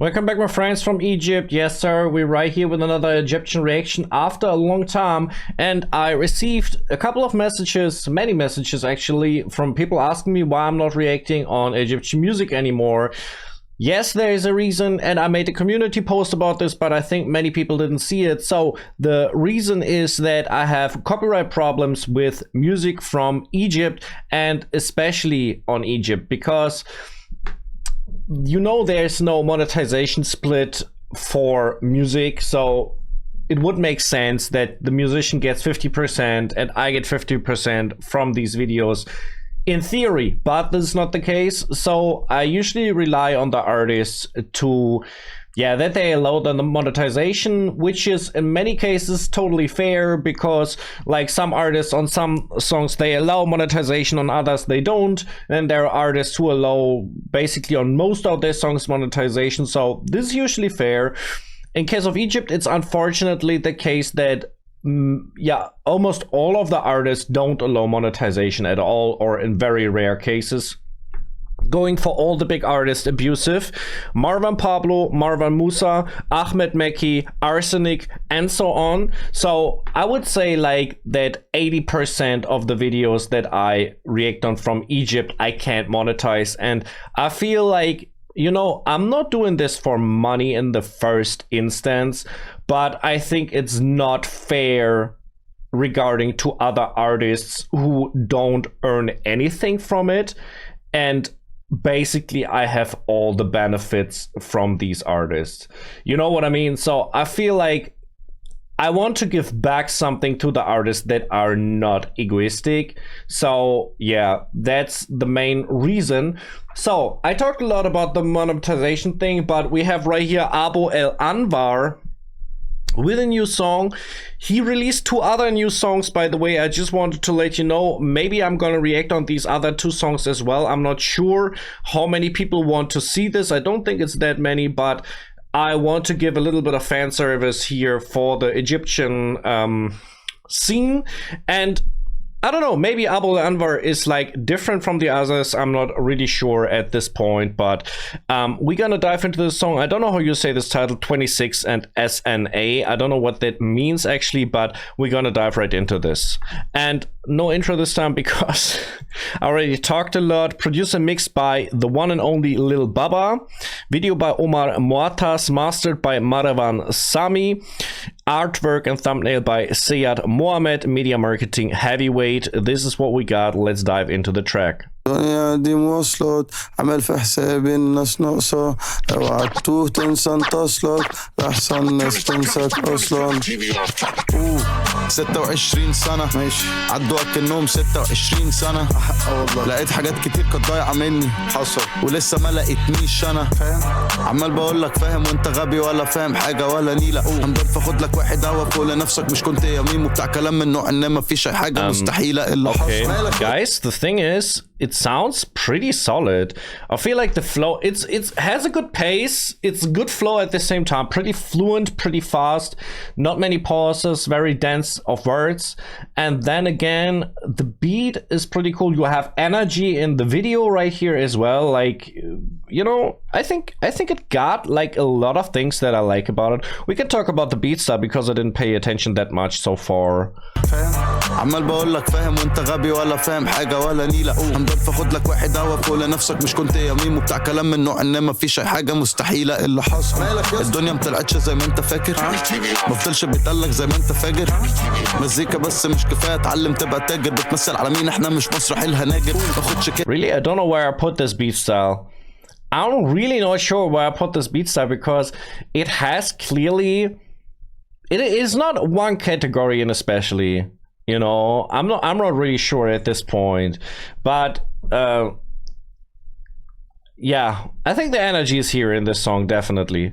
Welcome back, my friends from Egypt. Yes, sir, we're right here with another Egyptian reaction after a long time. And I received a couple of messages, many messages actually, from people asking me why I'm not reacting on Egyptian music anymore. Yes, there is a reason, and I made a community post about this, but I think many people didn't see it. So the reason is that I have copyright problems with music from Egypt, and especially on Egypt, because you know there's no monetization split for music, so it would make sense that the musician gets 50% and I get 50% from these videos in theory, but this is not the case. So I usually rely on the artists to that they allow the monetization, which is in many cases totally fair, because like some artists on some songs they allow monetization, on others they don't, and there are artists who allow basically on most of their songs monetization. So this is usually fair. In case of Egypt, it's unfortunately the case that almost all of the artists don't allow monetization at all, or in very rare cases. Going for all the big artists, Abusive, Marwan Pablo, Marwan Musa, Ahmed Mekki, Arsenic, and so on. So I would say like that 80% of the videos that I react on from Egypt I can't monetize, and I feel like, you know, I'm not doing this for money in the first instance, but I think it's not fair regarding to other artists who don't earn anything from it, and basically I have all the benefits from these artists. You know what I mean? So I feel like I want to give back something to the artists that are not egoistic. So yeah, that's the main reason. So I talked a lot about the monetization thing, but we have right here Abo El Anwar with a new song. He released 2 other new songs, by the way. I just wanted to let you know, maybe I'm gonna react on these other 2 songs as well. I'm not sure how many people want to see this. I don't think it's that many, but I want to give a little bit of fan service here for the Egyptian scene. And I don't know, maybe Abo El Anwar is like different from the others. I'm not really sure at this point, but we're gonna dive into this song. I don't know how you say this title, 26 and SNA. I don't know what that means actually, but we're gonna dive right into this. And no intro this time because I already talked a lot. Produced and mixed by the one and only Lil Baba. Video by Omar Muatas. Mastered by Marwan Sami. Artwork and thumbnail by Seyad Mohamed. Media marketing heavyweight. This is what we got. Let's dive into the track. الدنيا دي مواصلات، عمل في حسابي الناس ناقصة، اوعى تتوه تنسى تصلك، لأحسن الناس تنساك أصلا. 26 سنة ماشي عدوا كأنهم 26 سنة. لقيت حاجات كتير كانت ضايعة مني، حصل ولسه ما لقيتنيش أنا. عمال بقول لك فاهم وأنت غبي ولا فاهم حاجة ولا نيلة. هنضرب فاخد لك واحد هوا فوق لنفسك، مش كنت يا ميمو بتاع كلام من نوع إن ما فيش أي حاجة مستحيلة إلا حصل. Guys, the thing is, it sounds pretty solid. I feel like the flow, it has a good pace, it's good flow at the same time, pretty fluent, pretty fast, not many pauses, very dense of words. And then again, the beat is pretty cool. You have energy in the video right here as well. Like, you know, I think it got like a lot of things that I like about it. We can talk about the beat style because I didn't pay attention that much so far. عمال بقول لك فاهم وانت غبي ولا فاهم حاجه ولا نيله. هنضرب فاخد لك واحد هوا فوق لنفسك، مش كنت يا ميمو بتاع كلام من نوع ان ما فيش اي حاجه مستحيله اللي حصل. الدنيا مطلعتش زي ما انت فاكر، ما فضلش بيتقلك زي ما انت فاجر. مزيكا بس مش كفايه، اتعلم تبقى تاجر. بتمثل على مين؟ احنا مش مسرح الهناجر. باخدش كده. Really, I don't know where I put this beat style. I'm really not sure where I put this beat style because it has clearly, it is not one category in especially. You know, I'm not really sure at this point, but yeah, I think the energy is here in this song, definitely.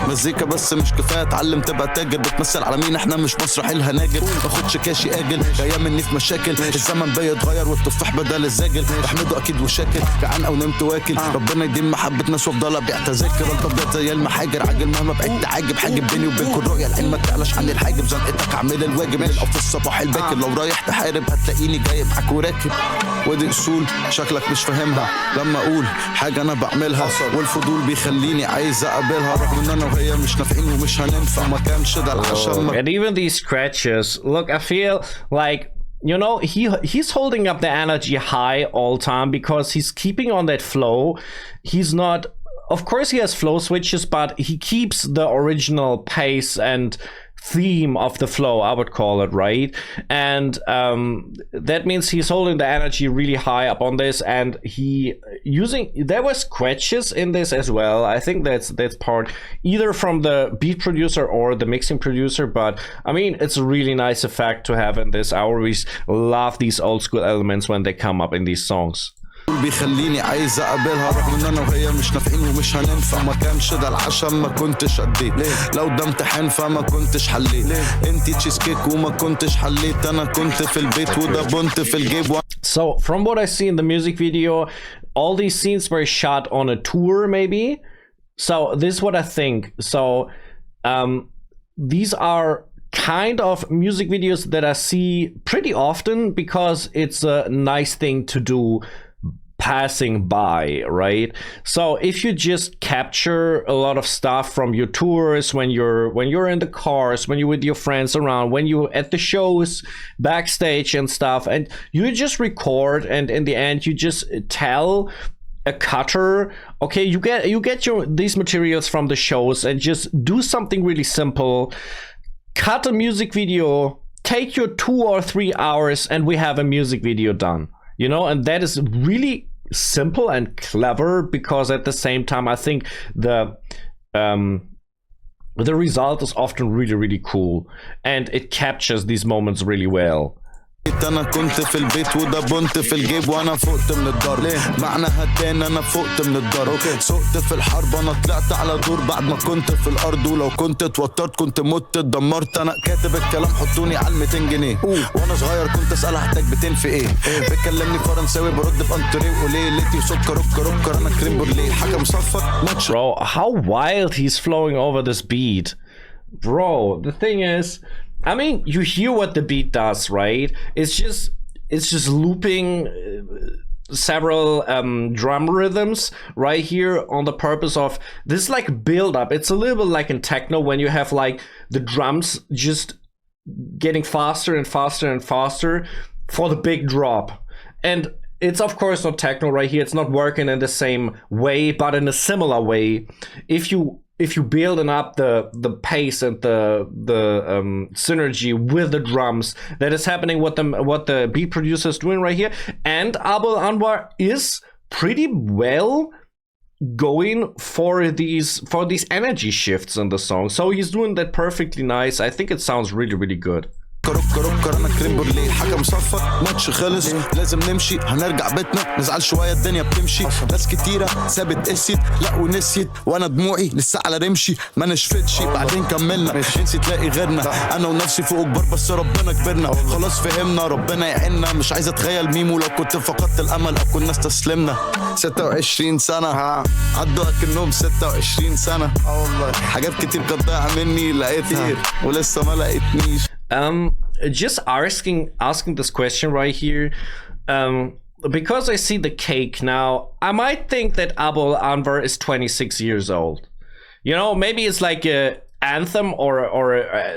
مزيكا بس مش كفايه اتعلم تبقى تاجر بتمثل على مين احنا مش مسرح الهناجر باخدش كاشي اجل جايه مني في مشاكل الزمن بيتغير والتفاح بدل الزاجل احمده اكيد وشاكر جعان او نمت واكل ربنا يديم محبه ناس وافضل ابيع تذاكر الابيض زي المحاجر عاجل مهما بعدت عاجب حاجب بيني وبينكم الرؤيه العين ما تعلاش عن الحاجب زنقتك اعمل الواجب من في الصباح الباكر لو رايح تحارب هتلاقيني جاي معاك وراكب ودي اصول شكلك مش فاهمها لما اقول حاجه انا بعملها والفضول بيخليني عايز اقابلها رغم ان انا وهي مش نافعين ومش هننفع ما كانش ده العشم. And even these scratches, look, I feel like, you know, he's holding up the energy high all time because he's keeping on that flow. He's not, of course he has flow switches, but he keeps the original pace and theme of the flow, I would call it, right? And that means he's holding the energy really high up on this, and there were scratches in this as well. I think that's part either from the beat producer or the mixing producer, but I mean, it's a really nice effect to have in this. I always love these old school elements when they come up in these songs. بيخليني عايز اقابلها رغم ان انا وهي مش نافعين ومش هننفع ما كانش ده العشم ما كنتش اديت لو ده امتحان فما كنتش حليت انتي تشيز كيك وما كنتش حليت انا كنت في البيت وده بنت في الجيب. So from what I see in the music video, all these scenes were shot on a tour maybe. So this is what I think. So these are kind of music videos that I see pretty often because it's a nice thing to do passing by, right? So if you just capture a lot of stuff from your tours, when you're in the cars, when you're with your friends around, when you're at the shows backstage and stuff, and you just record, and in the end you just tell a cutter, okay, you get these materials from the shows and just do something really simple, cut a music video, take your 2 or 3 hours, and we have a music video done. You know, and that is really simple and clever because at the same time I think the result is often really, really cool and it captures these moments really well. انا كنت في البيت وده بنت في الجيب وانا فقت من الدار معناها تاني انا فقت من الدار سقت في الحرب انا طلعت على دور بعد ما كنت في الارض ولو كنت اتوترت كنت مت اتدمرت انا كاتب الكلام حطوني على 200 جنيه وانا صغير كنت اسال هحتاج 200 في ايه بتكلمني فرنساوي برد بانتري وقولي ليتي سكر روكر انا كريم برليه حاجه مصفر ماتش. Bro, how wild he's flowing over this beat. Bro, the thing is, I mean, you hear what the beat does, right? It's just looping several drum rhythms right here on the purpose of this, like build up. It's a little bit like in techno when you have like the drums just getting faster and faster and faster for the big drop. And it's of course not techno right here. It's not working in the same way, but in a similar way. If you building up the pace and the synergy with the drums, that is happening what the beat producer is doing right here. And Abo El Anwar is pretty well going for these energy shifts in the song. So he's doing that perfectly nice. I think it sounds really, really good. روكر انا كريم برليه حاجه مصفر ماتش خلص لازم نمشي هنرجع بيتنا نزعل شويه الدنيا بتمشي ناس كتيره سابت قسيت لا ونسيت وانا دموعي لسه على رمشي ما نشفتش بعدين كملنا نسي تلاقي غيرنا انا ونفسي فوق كبار بس ربنا كبرنا خلاص فهمنا ربنا يعيننا مش عايز اتخيل ميمو لو كنت فقدت الامل او كنا استسلمنا 26 سنه عدوا اكنهم 26 سنه والله حاجات كتير كانت ضايعه مني لقيتها ولسه ما لقيتنيش. Just asking this question right here, because I see the cake now, I might think that Abbo El Anwar is 26 years old. You know, maybe it's like a anthem or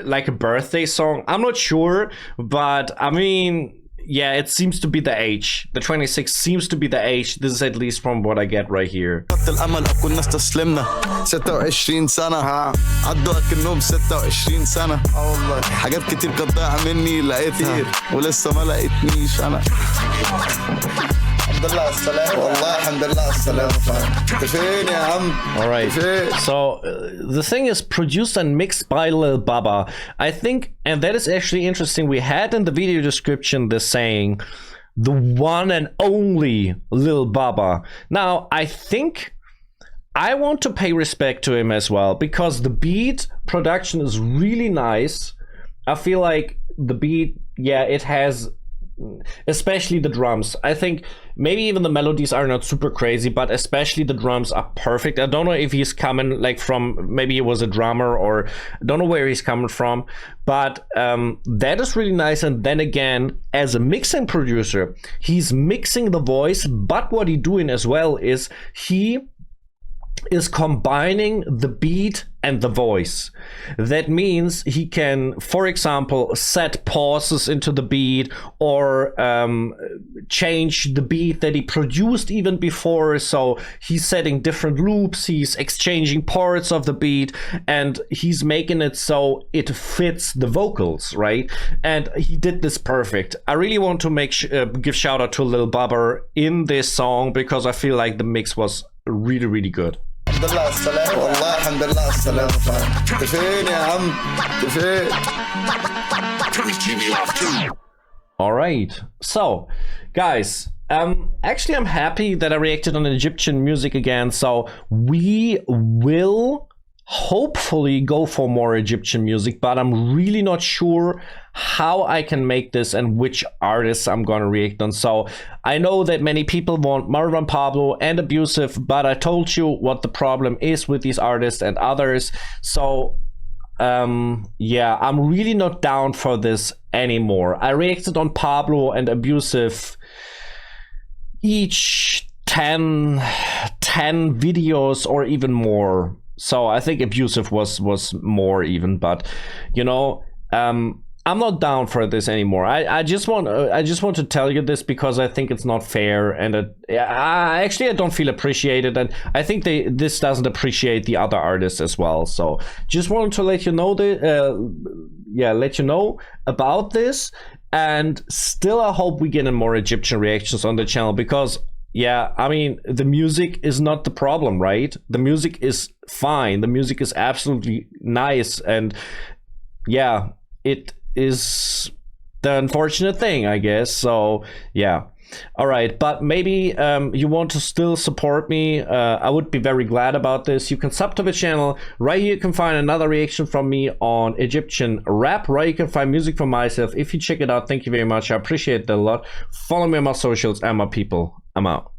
like a birthday song. I'm not sure, but I mean, yeah, it seems to be the age. The 26 seems to be the age. This is at least from what I get right here. الامل او كنا استسلمنا 26 سنه عدوا اكنهم 26 سنه والله حاجات كتير كانت ضايعه مني لقيتها ولسه ما لقيتنيش انا. الحمد لله على السلامه والله الحمد لله على السلامه انت فين يا عم. All right, so the thing is produced and mixed by Lil Baba. I think, and that is actually interesting, we had in the video description the saying the one and only Lil Baba. Now I think I want to pay respect to him as well because the beat production is really nice. I feel like the beat, yeah, it has, especially the drums. I think maybe even the melodies are not super crazy, but especially the drums are perfect. I don't know if he's coming like from, maybe he was a drummer, or I don't know where he's coming from, but that is really nice. And then again, as a mixing producer, he's mixing the voice, but what he's doing as well is he is combining the beat and the voice. That means he can, for example, set pauses into the beat, or change the beat that he produced even before. So he's setting different loops, he's exchanging parts of the beat, and he's making it so it fits the vocals, right? And he did this perfect. I really want to give shout out to Lil Bubba in this song because I feel like the mix was really, really good. الحمد لله على السلامة والله الحمد لله على السلامة انت فين يا عم انت فين. All right, so guys, actually I'm happy that I reacted on Egyptian music again, so we will hopefully go for more Egyptian music, but I'm really not sure how I can make this and which artists I'm gonna react on. So I know that many people want Marwan Pablo and Abusive, but I told you what the problem is with these artists and others. So yeah, I'm really not down for this anymore. I reacted on Pablo and Abusive each 10 videos or even more. So I think Abusive was more even, but you know, I'm not down for this anymore. I just want to tell you this because I think it's not fair, and I don't feel appreciated, and I think this doesn't appreciate the other artists as well. So just wanted to let you know let you know about this, and still I hope we get in more Egyptian reactions on the channel because. Yeah, I mean, the music is not the problem, right? The music is fine. The music is absolutely nice. And yeah, it is the unfortunate thing, I guess. So yeah. All right, but maybe you want to still support me. I would be very glad about this. You can sub to the channel. Right here you can find another reaction from me on Egyptian rap. Right, you can find music from myself. If you check it out, thank you very much. I appreciate that a lot. Follow me on my socials and my people. I'm out.